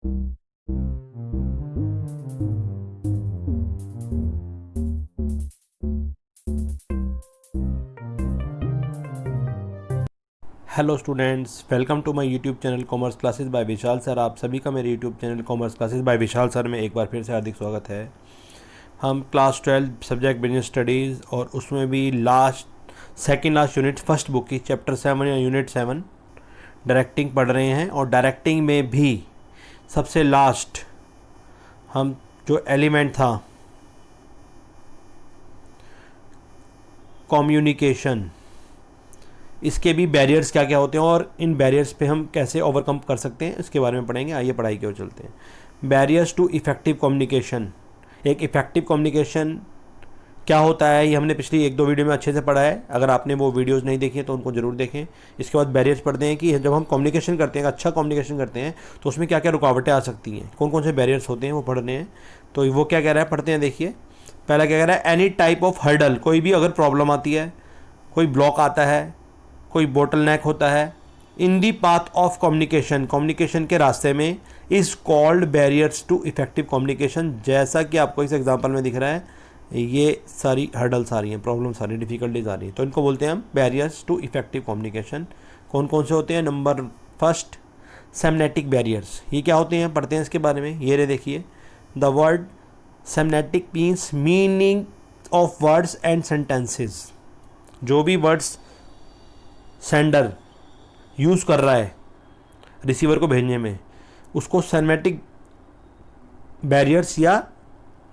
Hello students, welcome to my YouTube channel commerce classes by Vishal sir. आप सभी का मेरे YouTube channel commerce classes by Vishal sir में एक बार फिर से हार्दिक स्वागत है। हम क्लास 12 सब्जेक्ट बिजनेस स्टडीज़ और उसमें भी second last unit first book की चैप्टर 7 या यूनिट 7 डायरेक्टिंग पढ़ रहे हैं। और डायरेक्टिंग में भी सबसे लास्ट हम जो एलिमेंट था कम्युनिकेशन, इसके भी बैरियर्स क्या क्या होते हैं और इन बैरियर्स पे हम कैसे ओवरकम कर सकते हैं इसके बारे में पढ़ेंगे। आइए पढ़ाई की ओर चलते हैं। Barriers to effective communication. एक इफ़ेक्टिव कम्युनिकेशन क्या होता है ये हमने पिछली 1-2 वीडियो में अच्छे से पढ़ा है। अगर आपने वो वीडियोस नहीं देखी है तो उनको ज़रूर देखें। इसके बाद बैरियर्स पढ़ते हैं कि जब हम कम्युनिकेशन करते हैं, अच्छा कम्युनिकेशन करते हैं, तो उसमें क्या क्या रुकावटें आ सकती हैं, कौन कौन से बैरियर्स होते हैं वो पढ़ रहे हैं। तो वो क्या कह रहा है, पढ़ते हैं। देखिए पहला क्या कह रहा है, एनी टाइप ऑफ हर्डल। कोई भी अगर प्रॉब्लम आती है, कोई ब्लॉक आता है, कोई बोटल नेक होता है in the path of communication, communication के रास्ते में, is called barriers to effective communication. जैसा कि आपको इस एग्जांपल में दिख रहा है, ये सारी हर्डल्स आ रही हैं, प्रॉब्लम्स आ रही हैं, डिफिकल्टीज आ रही हैं, तो इनको बोलते हैं हम बैरियर्स टू इफेक्टिव कम्युनिकेशन। कौन कौन से होते हैं? Number first, semantic barriers. ये क्या होते हैं, पढ़ते हैं इसके बारे में। ये रे देखिए, the word semantic means meaning of words and sentences. जो भी वर्ड्स सेंडर यूज़ कर रहा है रिसीवर को भेजने में, उसको सेमेटिक बैरियर्स या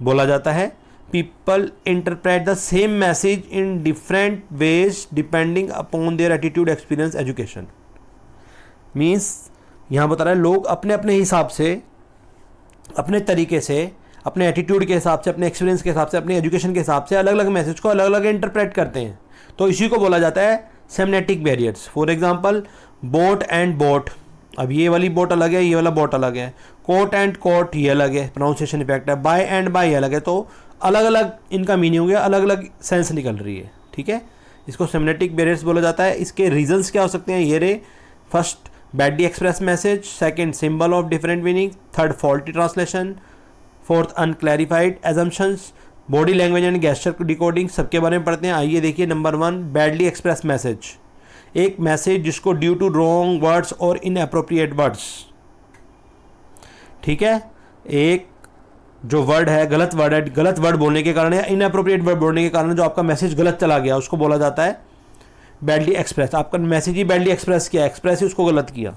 बोला जाता है। People interpret the same message in different ways depending upon their attitude, experience, education. Means यहाँ बता रहा है लोग अपने अपने हिसाब से, अपने तरीके से, अपने एटीट्यूड के हिसाब से, अपने एक्सपीरियंस के हिसाब से, अपने एजुकेशन के हिसाब से अलग अलग मैसेज को अलग अलग इंटरप्रेट करते हैं। तो इसी को बोला जाता है semantic barriers. For example boat and boat, अब ये वाली बोट अलग है, ये वाला बोट अलग है। कोट एंड कोट ये अलग है, प्रोनाउंसिएशन इफेक्ट है। बाय एंड बाय अलग है, तो अलग अलग इनका मीनिंग हो गया, अलग अलग सेंस निकल रही है। ठीक है, इसको सेमनेटिक बैरियर्स बोला जाता है। इसके रीजंस क्या हो सकते हैं? ये रे, first badly express message, second symbol of different meaning, third faulty translation, fourth unclarified assumptions, body language and gesture decoding, सबके बारे में पढ़ते हैं। आइए देखिए, नंबर 1, बैडली एक्सप्रेस मैसेज। एक मैसेज जिसको ड्यू टू रॉन्ग वर्ड्स और इनएप्रोप्रिएट वर्ड्स, ठीक है, एक जो वर्ड है गलत वर्ड है, गलत वर्ड बोलने के कारण या इनएप्रोप्रिएट वर्ड बोलने के कारण जो आपका मैसेज गलत चला गया, उसको बोला जाता है बैडली एक्सप्रेस। आपका मैसेज ही बैडली एक्सप्रेस किया, एक्सप्रेस ही उसको गलत किया।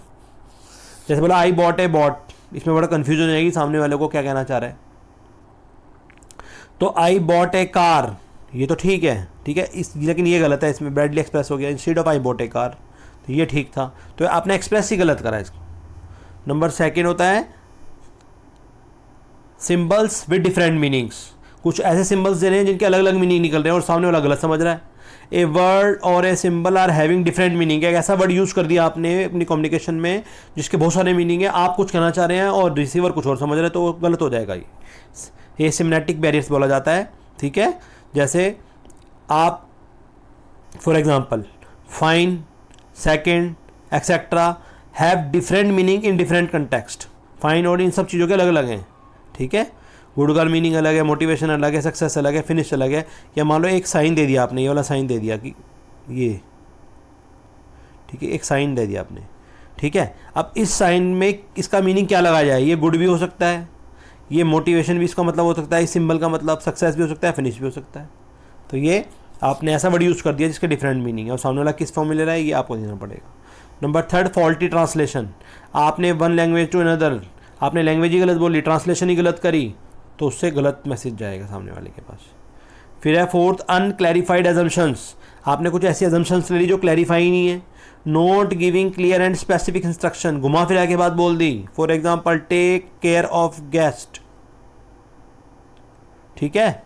जैसे बोला आई बॉट ए बॉट, इसमें बड़ा कन्फ्यूजन हो जाएगी सामने वाले को क्या कहना चाह रहा है। तो आई बॉट ए कार, ये तो ठीक है, ठीक है, लेकिन ये गलत है, इसमें बैडली एक्सप्रेस हो गया। Instead of I bought A car, तो ये ठीक था, तो आपने एक्सप्रेस ही गलत करा इसको। नंबर सेकेंड होता है सिंबल्स विद डिफरेंट मीनिंग्स। कुछ ऐसे सिंबल्स दे रहे हैं जिनके अलग अलग मीनिंग निकल रहे हैं और सामने वाला गलत समझ रहा है। ए वर्ड और a symbol are having different meaning. एक ऐसा वर्ड यूज़ कर दिया आपने अपनी कम्युनिकेशन में जिसके बहुत सारे मीनिंग है, आप कुछ कहना चाह रहे हैं और रिसीवर कुछ और समझ रहे हैं, तो वो गलत हो जाएगा। ये सेमनेटिक बैरियर्स बोला जाता है। ठीक है, जैसे आप for example fine, second, etcetera have different meaning in different context. Fine और इन सब चीज़ों के अलग अलग हैं। ठीक है, गुड का मीनिंग अलग है, मोटिवेशन अलग है, सक्सेस अलग है, फिनिश अलग है। या मान लो एक साइन दे दिया आपने, ये वाला साइन दे दिया कि ये, ठीक है, एक साइन दे दिया आपने। ठीक है, अब इस साइन में इसका मीनिंग क्या लगाया जाए? ये गुड भी हो सकता है, ये मोटिवेशन भी इसका मतलब हो सकता है, इस सिंबल का मतलब सक्सेस भी हो सकता है, फिनिश भी हो सकता है। तो ये आपने ऐसा वर्ड यूज़ कर दिया जिसके डिफरेंट मीनिंग है और सामने वाला किस फॉर्म में ले रहा है ये आपको देना पड़ेगा। Number third, faulty translation. आपने वन लैंग्वेज टू अनदर, आपने लैंग्वेज ही गलत बोली, ट्रांसलेशन ही गलत करी, तो उससे गलत मैसेज जाएगा सामने वाले के पास। फिर है फोर्थ, अनक्लैरिफाइड एजम्पशंस। आपने कुछ ऐसी एजम्पशंस ले ली जो क्लैरिफाई नहीं है। Not giving clear and specific instruction, घुमा फिरा के बाद बोल दी। For example take care of guest, ठीक है,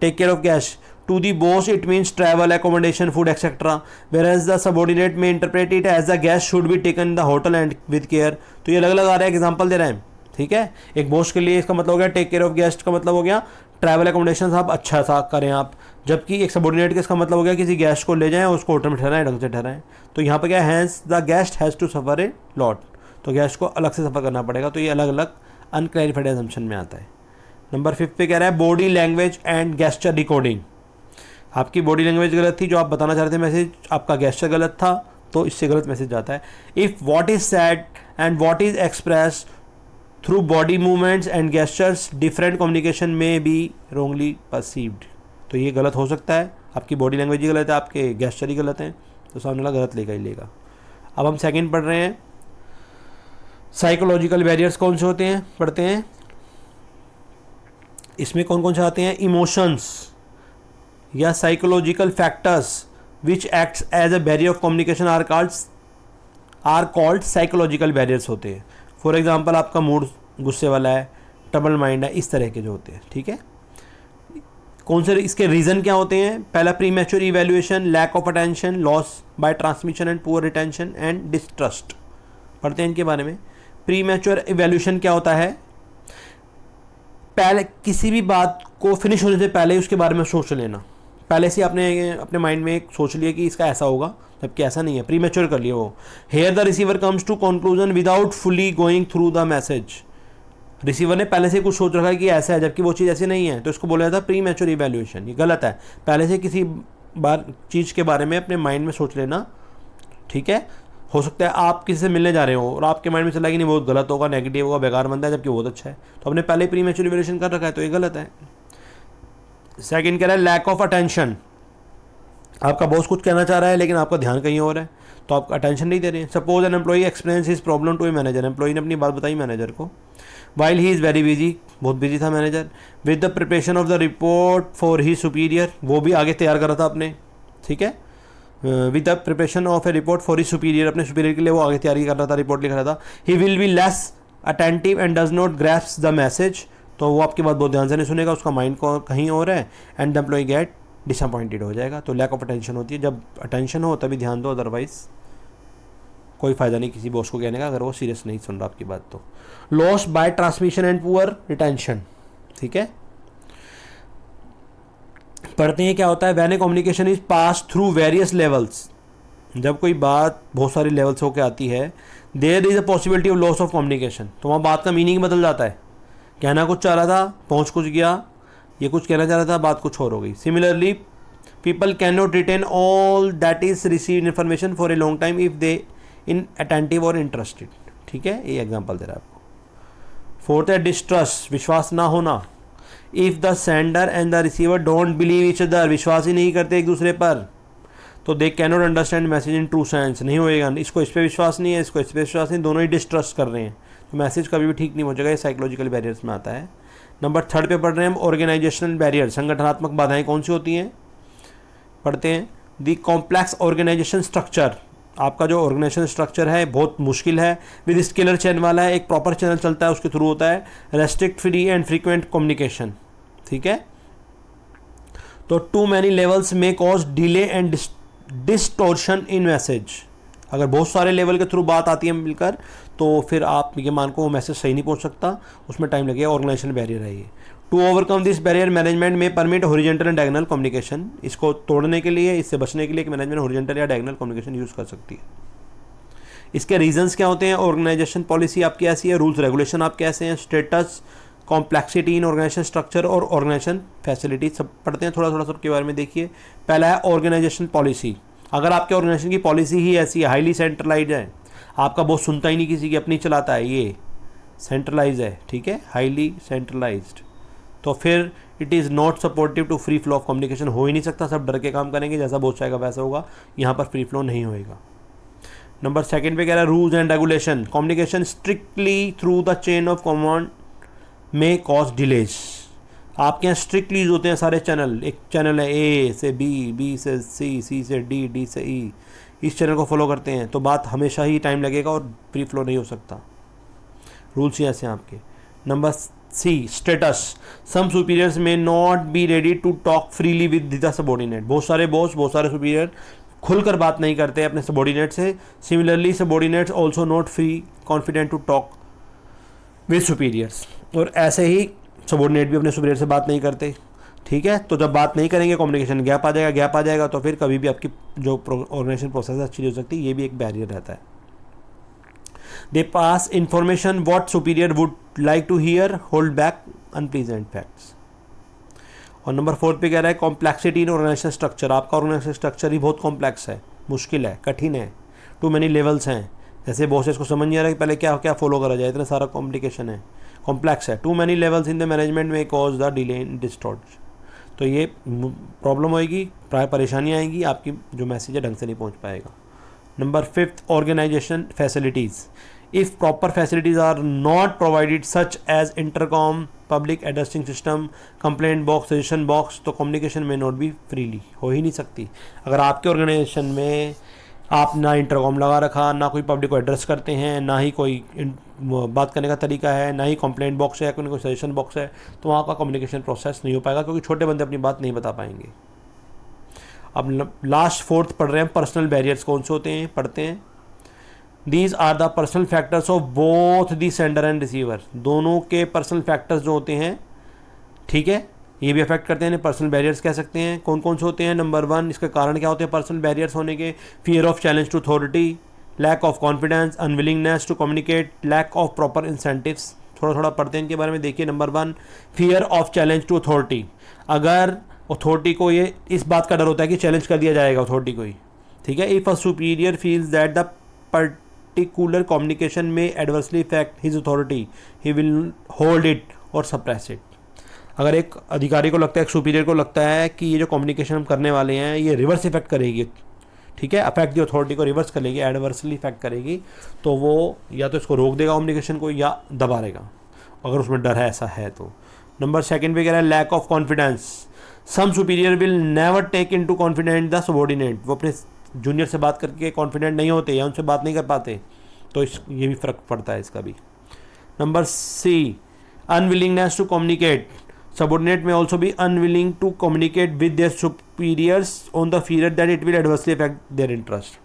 take care of guest. To the boss it means travel, accommodation, food etcetera, whereas the subordinate may interpret it as the guest should be taken the hotel and with care. तो ये अलग अलग आ रहा है, example दे रहे हैं। ठीक है, एक बॉस के लिए इसका मतलब हो गया टेक केयर ऑफ गेस्ट का मतलब हो गया ट्रैवल एकोमोडेशन आप अच्छा सा करें आप, जबकि एक सबॉर्डिनेट का इसका मतलब हो गया किसी गेस्ट को ले जाएं और उसको होटल में ठहराएं, ढंग से ठहराएं। तो यहाँ पर क्या है, hence the guest has to suffer a lot, तो गेस्ट को अलग से सफ़र करना पड़ेगा। तो ये अलग अलग अनक्लैरिफाइड एजम्पशन में आता है। नंबर 5 पे कह रहा है body language and gesture decoding. आपकी बॉडी लैंग्वेज गलत थी, जो आप बताना चाह रहे थे मैसेज, आपका गेस्चर गलत था, तो इससे गलत मैसेज जाता है। If what is sad and what is express through body movements and gestures different communication में बी रोंगली परसीव्ड। तो ये गलत हो सकता है, आपकी बॉडी लैंग्वेज ही गलत है, आपके गेस्चर ही गलत हैं, तो सामने वाला गलत लेगा ही लेगा। अब हम सेकंड पढ़ रहे हैं, साइकोलॉजिकल बैरियर्स कौन से होते हैं, पढ़ते हैं। इसमें कौन कौन से आते हैं, इमोशंस या psychological factors which acts as a barrier of communication are called psychological barriers होते हैं। फॉर एग्जाम्पल आपका मूड गुस्से वाला है, ट्रबल माइंड है, इस तरह के जो होते हैं, ठीक है। कौन से इसके रीज़न क्या होते हैं, पहला premature evaluation, lack of attention, loss by transmission and poor retention and distrust. पढ़ते हैं इनके बारे में। प्रीमैच्योर इवैल्यूएशन क्या होता है, पहले किसी भी बात को फिनिश होने से पहले उसके बारे में सोच लेना, पहले से आपने अपने माइंड में सोच लिया कि इसका ऐसा होगा, जबकि ऐसा नहीं है, प्रीमैच्योर कर लिया वो। Here the receiver comes to conclusion without fully going through the message. Receiver ने पहले से कुछ सोच रखा है कि ऐसा है, जबकि वो चीज़ ऐसी नहीं है, तो इसको बोला जाता है प्रीमैच्योर इवैल्यूएशन। ये गलत है, पहले से किसी बार चीज़ के बारे में अपने माइंड में सोच लेना, ठीक है। हो सकता है आप किसी से मिलने जा रहे हो और आपके माइंड में चला कि नहीं बहुत गलत होगा, नेगेटिव होगा, बेकार बंदा है, जबकि बहुत अच्छा है, तो आपने पहले प्रीमैच्योर इवैल्यूएशन कर रखा है, तो ये गलत है। सेकंड कह रहा है लैक ऑफ अटेंशन। आपका बॉस कुछ कहना चाह रहा है लेकिन आपका ध्यान कहीं और है, तो आप अटेंशन नहीं दे रहे हैं। Suppose an employee experience his problem to a manager. Employee ने अपनी बात बताई मैनेजर को, while he is very busy, बहुत बिजी था manager, with the preparation of the report for he superior, वो भी आगे तैयार कर रहा था अपने, ठीक है, with the preparation of A report for he superior, अपने सुपीरियर के लिए वो आगे तैयारी कर रहा था, रिपोर्ट लिख रहा था। He will be less attentive and does not grasp the message, तो वो आपकी बात बहुत ध्यान से नहीं सुनेगा, उसका माइंड को कहीं और है, and the employee get disappointed हो जाएगा। तो लैक ऑफ अटेंशन होती है, जब अटेंशन हो तभी ध्यान दो, अदरवाइज कोई फ़ायदा नहीं किसी बॉस को कहने का अगर वो सीरियस नहीं सुन रहा आपकी बात। तो loss by transmission and poor retention, ठीक है। पढ़ते हैं क्या होता है, when a communication is pass through various levels. जब कोई बात बहुत सारी लेवल्स होकर आती है, there is a possibility of loss of communication, तो वहाँ बात का मीनिंग बदल जाता है। कहना कुछ चाह रहा था, पहुँच कुछ गया, ये कुछ कहना चाह रहा था, बात कुछ और हो गई। Similarly people can not retain all that is received information for a long time if they inattentive और इंटरेस्टेड, ठीक है, ये एग्जाम्पल दे रहा है आपको। फोर्थ है डिस्ट्रस्ट, विश्वास ना होना। If the sender and the receiver don't believe each other, विश्वास ही नहीं करते एक दूसरे पर, तो they can not understand message in true sense, नहीं होएगा, इसको इस पर विश्वास नहीं है, इसको इस पर विश्वास नहीं, दोनों ही डिस्ट्रस्ट कर रहे हैं, तो मैसेज कभी भी ठीक नहीं पहुंचेगा। ये साइकोलॉजिकल बैरियर्स में आता है। नंबर 3 पे पढ़ रहे हैं हम ऑर्गेनाइजेशनल बैरियर, संगठनात्मक बाधाएं कौन सी होती हैं, पढ़ते हैं। दी कॉम्प्लेक्स ऑर्गेनाइजेशन स्ट्रक्चर, आपका जो ऑर्गेनाइजेशन स्ट्रक्चर है बहुत मुश्किल है, विद स्केलर चैन वाला है, एक प्रॉपर चैनल चलता है उसके थ्रू होता है। Restrict free and frequent communication, ठीक है। तो टू मैनी लेवल्स में cause delay and distortion in message. अगर बहुत सारे लेवल के थ्रू बात आती है मिलकर, तो फिर आप ये मान को वो मैसेज सही नहीं पहुंच सकता, उसमें टाइम लगेगा, ऑर्गेनाइजेशन बैरियर है ये। To overcome this barrier management में permit horizontal and diagonal communication, इसको तोड़ने के लिए, इससे बचने के लिए कि मैनेजमेंट हॉरिजॉन्टल या डायगोनल कम्युनिकेशन यूज़ कर सकती है। इसके रीजंस क्या होते हैं, ऑर्गेनाइजेशन पॉलिसी आपकी ऐसी है, रूल्स रेगुलेशन आपके ऐसे हैं, status, complexity in organisation structure और ऑर्गेनाइजेशन फैसिलिटी, सब पढ़ते हैं थोड़ा थोड़ा सबके बारे में। देखिए पहला है ऑर्गेनाइजेशन पॉलिसी। अगर आपके ऑर्गेनाइजेशन की पॉलिसी ही ऐसी है, हाईली सेंट्रलाइज है, आपका बॉस सुनता ही नहीं किसी की, अपनी चलाता है, ये सेंट्रलाइज है, ठीक है, हाईली सेंट्रलाइज्ड, तो फिर it is not supportive to free flow of communication, हो ही नहीं सकता, सब डर के काम करेंगे, जैसा बॉस चाहेगा वैसा होगा, यहाँ पर फ्री फ्लो नहीं होएगा। नंबर 2 पे कह रहा है rules and regulation, communication strictly through the chain of command में कॉज डिलेज। आपके यहाँ स्ट्रिक्टली यूज होते हैं सारे चैनल, एक चैनल है ए से बी, बी से सी, सी से डी, डी से ई, इस चैनल को फॉलो करते हैं, तो बात हमेशा ही टाइम लगेगा और फ्री फ्लो नहीं हो सकता, रूल्स ही ऐसे हैं आपके। Number C status, some superiors may not be ready to talk freely with the subordinate. बहुत सारे बॉस, बहुत सारे सुपीरियर खुलकर बात नहीं करते अपने सबॉर्डिनेट से। Similarly subordinates also not free confident to talk with superiors, और ऐसे ही सबॉर्डिनेट भी अपने सुपीरियर से बात नहीं करते, ठीक है। तो जब बात नहीं करेंगे कम्युनिकेशन गैप आ जाएगा, गैप आ जाएगा तो फिर कभी भी आपकी जो ऑर्गेनाइजेशन प्रोसेस अच्छी नहीं हो सकती, ये भी एक बैरियर रहता है। They pass information what superior would like to hear, hold back unpleasant facts. और नंबर 4 पे कह रहा है कॉम्प्लेक्सिटी इन ऑर्गेनाइजेशन स्ट्रक्चर। आपका ऑर्गेनाइजेशन स्ट्रक्चर ही बहुत कॉम्प्लेक्स है, मुश्किल है, कठिन है, टू मैनी लेवल्स हैं। जैसे बॉसेस को समझ नहीं आ रहा कि पहले क्या क्या फॉलो करा जाए, इतना सारा कॉम्प्लिकेशन है, कॉम्प्लेक्स है। Too many levels in the management में cause the delay in distort. तो ये प्रॉब्लम होएगी, परेशानी आएगी, आपकी जो मैसेज है ढंग से नहीं पहुंच पाएगा। Number 5 organisation facilities. If proper facilities are not provided such as intercom, public addressing system, complaint box, suggestion box, तो communication may not be freely, हो ही नहीं सकती। अगर आपके ऑर्गेनाइजेशन में आप ना इंटरकॉम लगा रखा, ना कोई पब्लिक को एड्रेस करते हैं, ना ही कोई बात करने का तरीका है, ना ही कंप्लेंट बॉक्स है या कोई सजेशन बॉक्स है, तो वहाँ का कम्युनिकेशन प्रोसेस नहीं हो पाएगा, क्योंकि छोटे बंदे अपनी बात नहीं बता पाएंगे। अब लास्ट 4th पढ़ रहे हैं, पर्सनल बैरियर्स कौन से होते हैं, पढ़ते हैं। These are the personal factors of both the sender and receiver. दोनों के पर्सनल फैक्टर्स जो होते हैं, ठीक है, ये भी अफेक्ट करते हैं, पर्सनल बैरियर्स कह सकते हैं। कौन कौन से होते हैं? नंबर 1, इसके कारण क्या होते हैं पर्सनल बैरियर्स होने के? Fear of challenge to authority, lack of confidence, unwillingness to communicate, lack of proper incentives. थोड़ा थोड़ा पढ़ते हैं इनके बारे में। देखिए number 1, fear of challenge to authority. अगर अथॉरिटी को ये इस बात का डर होता है कि चैलेंज कर दिया जाएगा अथॉरिटी को ही, ठीक है। If a superior feels that the particular communication may adversely affect his authority, he will hold it और सप्रेस इट। अगर एक अधिकारी को लगता है, एक सुपीरियर को लगता है कि ये जो कम्युनिकेशन हम करने वाले हैं ये रिवर्स इफेक्ट करेगी, ठीक है, अफेक्ट दी अथॉरिटी को रिवर्स करेगी, एडवर्सली इफेक्ट करेगी, तो वो या तो इसको रोक देगा कम्युनिकेशन को या दबा देगा, अगर उसमें डर है, ऐसा है तो। नंबर 2 पे कह रहा है lack of confidence. Some superior will never take into confident the subordinate. वो अपने जूनियर से बात करके कॉन्फिडेंट नहीं होते या उनसे बात नहीं कर पाते, तो ये भी फ़र्क पड़ता है इसका भी। Number C, unwillingness to communicate. Subordinate may also be unwilling to communicate with their superiors on the fear that it will adversely affect their interest.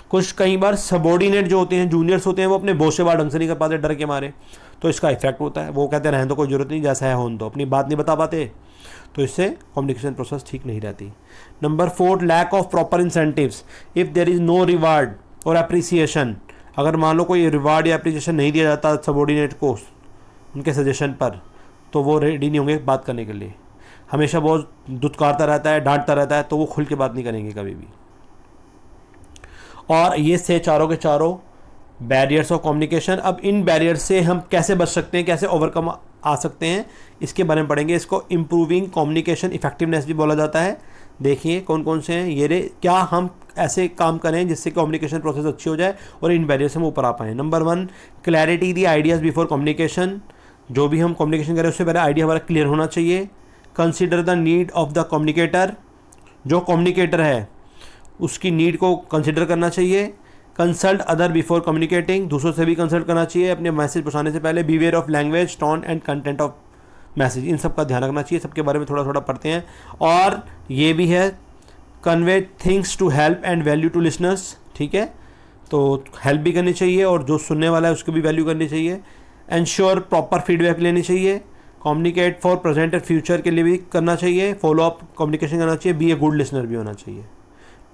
कुछ कई बार सबॉर्डिनेट जो होते हैं, जूनियर्स होते हैं, वो अपने बॉस से बात ढंग से नहीं कर पाते डर के मारे, तो इसका इफेक्ट होता है। वो कहते हैं रहने दो, कोई जरूरत नहीं, जैसा है होने दो, अपनी बात नहीं बता पाते, तो इससे कम्युनिकेशन प्रोसेस ठीक नहीं रहती। Number 4, lack of proper incentives. If there is no reward और अप्रिसिएशन, अगर मान लो कोई रिवार्ड या अप्रिसिएशन नहीं दिया जाता सबॉर्डिनेट को उनके सजेशन पर, तो वो रेडी नहीं होंगे बात करने के लिए, हमेशा बहुत दुत्कारता रहता है, डांटता रहता है, तो वो खुल के बात नहीं करेंगे कभी भी। और ये से चारों के चारों बैरियर्स ऑफ कम्युनिकेशन। अब इन बैरियर्स से हम कैसे बच सकते हैं, कैसे ओवरकम आ सकते हैं, इसके बारे में पढ़ेंगे। इसको इम्प्रूविंग कम्युनिकेशन इफेक्टिवनेस भी बोला जाता है। देखिए कौन कौन से हैं ये क्या हम ऐसे काम करें जिससे कम्युनिकेशन प्रोसेस अच्छी हो जाए और इन बैरियर से हम ऊपर आ पाएँ। नंबर 1, क्लैरिटी दी आइडियाज़ बिफोर कम्युनिकेशन। जो भी हम कम्युनिकेशन करें उससे पहले आइडिया हमारा क्लियर होना चाहिए। Consider the need of the communicator. जो कम्युनिकेटर है उसकी नीड को कंसिडर करना चाहिए। Consult other before communicating. दूसरों से भी कंसल्ट करना चाहिए अपने मैसेज पहुंचाने से पहले। Beware of language, tone and content of message. इन सब का ध्यान रखना चाहिए। सबके बारे में थोड़ा थोड़ा पढ़ते हैं। और ये भी है convey things to help and value to listeners. ठीक है, तो हेल्प भी करनी चाहिए और जो सुनने वाला है उसको भी वैल्यू करनी चाहिए। एंश्योर प्रॉपर फीडबैक लेनी चाहिए। कम्युनिकेट फॉर प्रेजेंट और फ्यूचर के लिए भी करना चाहिए। फॉलो अप कम्युनिकेशन करना चाहिए। बी ए गुड लिसनर भी होना चाहिए।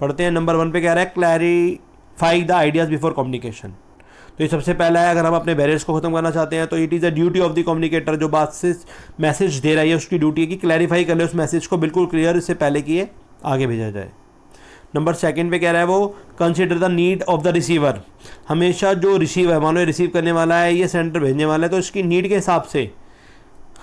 पढ़ते हैं। नंबर 1 पे कह रहा है clarify the ideas before communication. तो ये सबसे पहला है, अगर हम अपने बैरियर्स को ख़त्म करना चाहते हैं तो it is the duty of the communicator. जो बात से मैसेज दे रहा है उसकी ड्यूटी है कि क्लैरिफाई कर ले उस मैसेज को बिल्कुल क्लियर, इससे पहले कि ये आगे भेजा जाए। नंबर 2 पे कह रहा है वो consider the need of the receiver. हमेशा जो रिसीव है, मान लो रिसीव करने वाला है, ये सेंडर भेजने वाला है, तो इसकी नीड के हिसाब से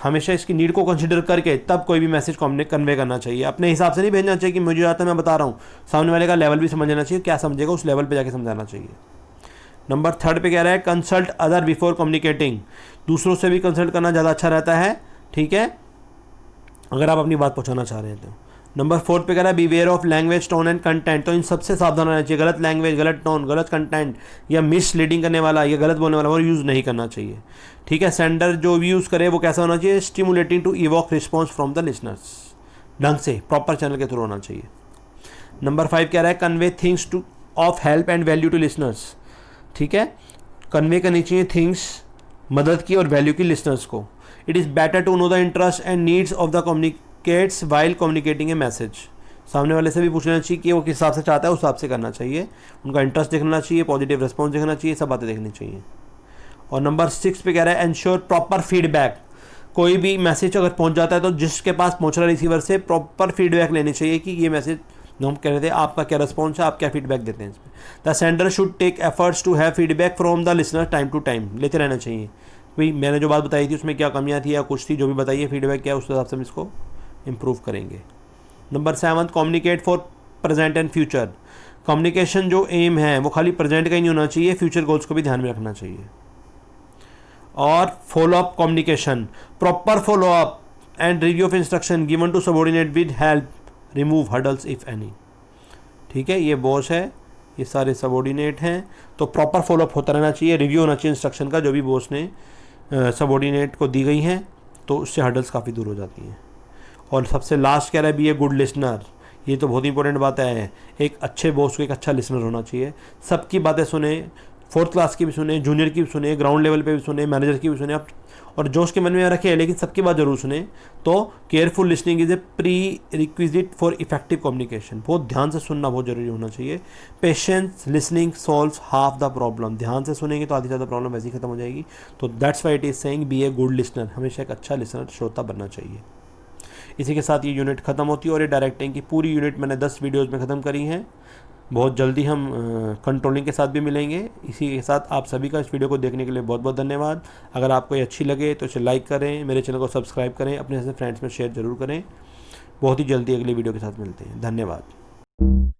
हमेशा इसकी नीड को कंसिडर करके तब कोई भी मैसेज कन्वे करना चाहिए। अपने हिसाब से नहीं भेजना चाहिए कि मुझे आता है मैं बता रहा हूँ। सामने वाले का लेवल भी समझना चाहिए, क्या समझेगा उस लेवल पे जाके समझाना चाहिए। नंबर 3 पे कह रहा है कंसल्ट अदर बिफोर कम्युनिकेटिंग। दूसरों से भी कंसल्ट करना ज़्यादा अच्छा रहता है, ठीक है, अगर आप अपनी बात पहुँचाना चाह रहे हैं तो। नंबर 4 पे कह रहा है beware of language, tone and content. तो इन सबसे सावधान रहना चाहिए। गलत लैंग्वेज, गलत टोन, गलत कंटेंट या मिसलीडिंग करने वाला या गलत बोलने वाला वो यूज़ नहीं करना चाहिए, ठीक है। सेंडर जो भी यूज़ करे वो कैसा होना चाहिए? Stimulating to evoke response from the listeners. ढंग से प्रॉपर चैनल के थ्रू होना चाहिए। नंबर 5 कह रहा है convey things to of help and value to listeners. ठीक है, कन्वे करनी चाहिए थिंग्स, मदद की और वैल्यू की लिसनर्स को। It is better to know the interest and needs of the communicates while communicating a message. सामने वाले से भी पूछ लेना चाहिए कि वो किस हिसाब से चाहता है, उस हिसाब से करना चाहिए। उनका इंटरेस्ट देखना चाहिए, पॉजिटिव रिस्पॉन्स देखना चाहिए, सब बातें देखनी चाहिए। और नंबर 6 पे कह रहा है एंश्योर प्रॉपर फीडबैक। कोई भी मैसेज अगर पहुंच जाता है तो जिसके पास पहुंच रहा है रिसीवर से प्रॉपर फीडबैक लेनी चाहिए कि ये मैसेज जो हम कह रहे थे आपका क्या रिस्पॉन्स है, आप क्या फीडबैक देते हैं इसमें। The sender should take efforts to have feedback from the listener time to time, लेते रहना चाहिए भाई मैंने जो बात बताई थी उसमें क्या कमियां थी या कुछ थी, जो भी बताइए फीडबैक क्या है, उस हिसाब से हम इसको इम्प्रूव करेंगे। Number 7 communicate for present and future. Communication जो एम है वो खाली प्रेजेंट का ही नहीं होना चाहिए, फ्यूचर गोल्स को भी ध्यान में रखना चाहिए। और follow up communication, proper follow up and review of instruction given to subordinate with help remove hurdles if any. ठीक है, ये बॉस है, ये सारे सबॉर्डिनेट हैं, तो प्रॉपर फॉलोअप होता रहना चाहिए, रिव्यू होना चाहिए इंस्ट्रक्शन का जो भी बॉस ने सबॉर्डिनेट को दी गई हैं, तो उससे हर्डल्स काफ़ी दूर हो जाती हैं। और सबसे लास्ट कह रहा है बी ए गुड लिसनर। ये तो बहुत इंपॉर्टेंट बात है, एक अच्छे बॉस को एक अच्छा लिसनर होना चाहिए, सबकी बातें सुने, 4th क्लास की भी सुने, जूनियर की भी सुने, ग्राउंड लेवल पे भी सुने, मैनेजर की भी सुने, और जो उसके मन में रखे, लेकिन सबकी बात जरूर सुने। तो careful listening is a pre requisite for effective communication. बहुत ध्यान से सुनना बहुत जरूरी होना चाहिए। Patience listening solves half the problem. ध्यान से सुनेंगे तो आधी ज़्यादा प्रॉब्लम वैसे ही खत्म हो जाएगी। तो that's why it is saying be a good listener, हमेशा एक अच्छा लिसनर श्रोता बनना चाहिए। इसी के साथ ये यूनिट ख़त्म होती है और ये डायरेक्टिंग की पूरी यूनिट मैंने 10 वीडियोज़ में ख़त्म करी हैं। बहुत जल्दी हम कंट्रोलिंग के साथ भी मिलेंगे। इसी के साथ आप सभी का इस वीडियो को देखने के लिए बहुत बहुत धन्यवाद। अगर आपको ये अच्छी लगे तो इसे लाइक करें, मेरे चैनल को सब्सक्राइब करें, अपने फ्रेंड्स में शेयर ज़रूर करें। बहुत ही जल्दी अगली वीडियो के साथ मिलते हैं। धन्यवाद।